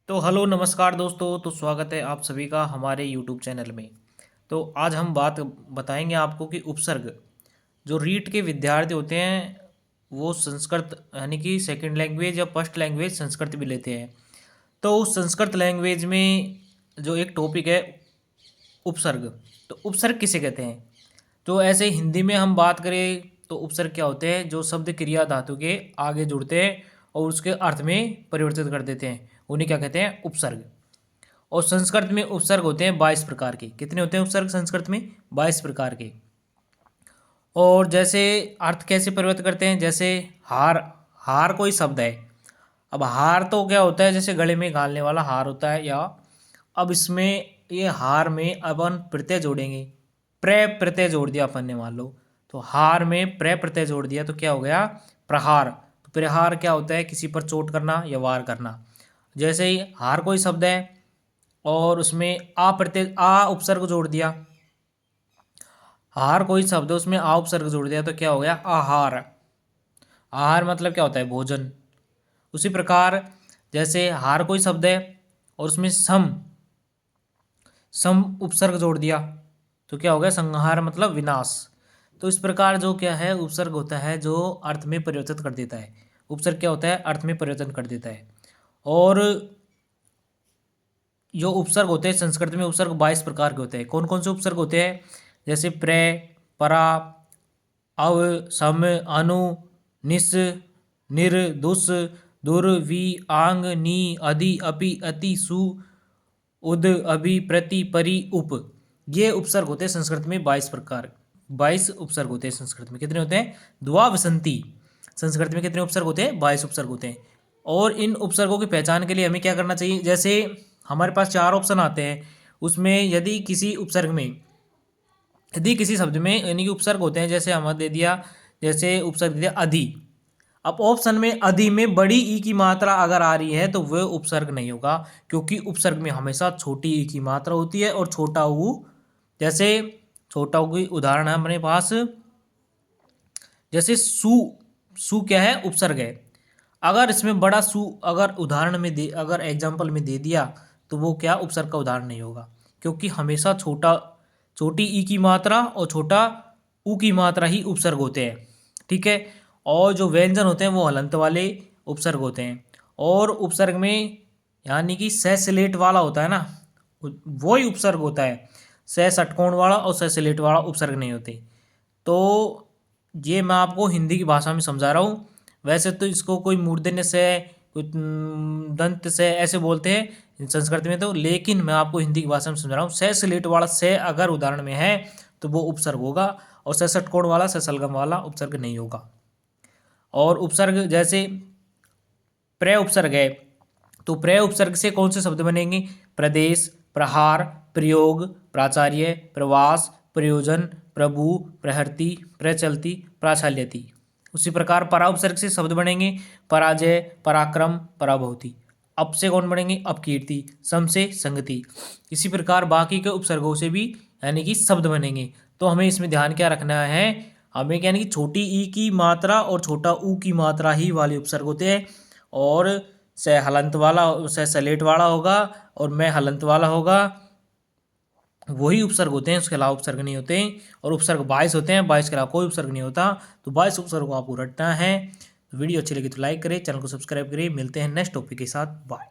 तो हेलो नमस्कार दोस्तों। तो स्वागत है आप सभी का हमारे यूट्यूब चैनल में। तो आज हम बात बताएंगे आपको कि उपसर्ग जो रीट के विद्यार्थी होते हैं वो संस्कृत यानी कि सेकंड लैंग्वेज या फर्स्ट लैंग्वेज संस्कृत भी लेते हैं। तो उस संस्कृत लैंग्वेज में जो एक टॉपिक है उपसर्ग। तो उपसर्ग किसे कहते हैं? तो ऐसे हिंदी में हम बात करें तो उपसर्ग क्या होते हैं? जो शब्द क्रिया धातु के आगे जुड़ते हैं और उसके अर्थ में परिवर्तित कर देते हैं, उन्हें क्या कहते हैं? उपसर्ग। और संस्कृत में उपसर्ग होते हैं 22 प्रकार के। कितने होते हैं उपसर्ग संस्कृत में? 22 प्रकार के। और जैसे अर्थ कैसे परिवर्तित करते हैं? जैसे हार, हार कोई शब्द है। अब हार तो क्या होता है? जैसे गले में घालने वाला हार होता है। या अब इसमें ये हार में अपन प्रत्यय जोड़ेंगे। प्र प्रत्यय जोड़ दिया अपन ने, मान लो तो हार में प्र प्रत्यय जोड़ दिया तो क्या हो गया? प्रहार। तो प्रहार क्या होता है? किसी पर चोट करना या वार करना। जैसे ही हार कोई शब्द है और उसमें आ प्रत्यय आ उपसर्ग जोड़ दिया। हार कोई शब्द है उसमें आ उपसर्ग जोड़ दिया तो क्या हो गया? आहार। आहार मतलब क्या होता है? भोजन। उसी प्रकार जैसे हार कोई शब्द है और उसमें सम सम उपसर्ग जोड़ दिया तो क्या हो गया? संहार मतलब विनाश। तो इस प्रकार जो क्या है उपसर्ग होता है जो अर्थ में परिवर्तित कर देता है। उपसर्ग क्या होता है? अर्थ में परिवर्तन कर देता है। और जो उपसर्ग होते हैं संस्कृत में उपसर्ग 22 प्रकार के होते हैं। कौन कौन से उपसर्ग होते हैं? जैसे प्र, परा, अव, सम, अनु, निस, निर, दुस, दुर, वि, आंग, नी, अधि, अपि, अति, सु, उद, अभि, प्रति, परि, उप। ये उपसर्ग होते हैं संस्कृत में 22 प्रकार। 22 उपसर्ग होते हैं संस्कृत में। कितने होते हैं? द्वावसंती। संस्कृत में कितने उपसर्ग होते हैं? 22 उपसर्ग होते हैं। और इन उपसर्गों की पहचान के लिए हमें क्या करना चाहिए? जैसे हमारे पास 4 ऑप्शन आते हैं, उसमें यदि किसी उपसर्ग में, यदि किसी शब्द में यानी कि उपसर्ग होते हैं, जैसे हमें दे दिया, जैसे उपसर्ग दे दिया अधि। अब ऑप्शन में अधि में बड़ी ई की मात्रा अगर आ रही है तो वह उपसर्ग नहीं होगा, क्योंकि उपसर्ग में हमेशा छोटी ई की मात्रा होती है और छोटा ऊ। जैसे छोटा ऊ की उदाहरण है हमारे पास, जैसे सु। सु क्या है? उपसर्ग है। अगर इसमें बड़ा सु अगर उदाहरण में दे, अगर एग्जाम्पल में दे दिया तो वो क्या? उपसर्ग का उदाहरण नहीं होगा, क्योंकि हमेशा छोटी ई की मात्रा और छोटा ऊ की मात्रा ही उपसर्ग होते हैं। ठीक है। और जो व्यंजन होते हैं वो हलंत वाले उपसर्ग होते हैं। और उपसर्ग में यानी कि स स्लेट वाला होता है ना, वो ही उपसर्ग होता है। स षटकोण वाला और स स्लेट वाला उपसर्ग नहीं होते। तो ये मैं आपको हिंदी की भाषा में समझा रहा हूँ। वैसे तो इसको कोई मूर्धन्य से, कोई दंत से ऐसे बोलते हैं संस्कृत में, तो लेकिन मैं आपको हिंदी की भाषा में समझा रहा हूँ। से स्लेट वाला से अगर उदाहरण में है तो वो उपसर्ग होगा, और से षटकोण वाला, से सलगम वाला उपसर्ग नहीं होगा। और उपसर्ग जैसे प्र उपसर्ग है, तो प्र उपसर्ग से कौन से शब्द बनेंगे? प्रदेश, प्रहार, प्रयोग, प्राचार्य, प्रवास, प्रयोजन, प्रभु, प्रहर्ति, प्रचलति, प्राचाल्यति। उसी प्रकार परा उपसर्ग से शब्द बनेंगे पराजय, पराक्रम, पराभूति। अप से कौन बनेंगे? अपकीर्ति, सम से संगति। इसी प्रकार बाकी के उपसर्गों से भी यानी कि शब्द बनेंगे। तो हमें इसमें ध्यान क्या रखना है? हमें यानी कि छोटी ई की मात्रा और छोटा ऊ की मात्रा ही वाले उपसर्ग होते हैं। और से हलंत वाला, से सलेट वाला होगा और मैं हलंत वाला होगा, वही उपसर्ग होते हैं, उसके अलावा उपसर्ग नहीं होते। और उपसर्ग 22 होते हैं, 22 के अलावा कोई उपसर्ग नहीं होता। तो 22 उपसर्ग को आपको रटना है। वीडियो अच्छी लगी तो लाइक करें, चैनल को सब्सक्राइब करें। मिलते हैं नेक्स्ट टॉपिक के साथ। बाय।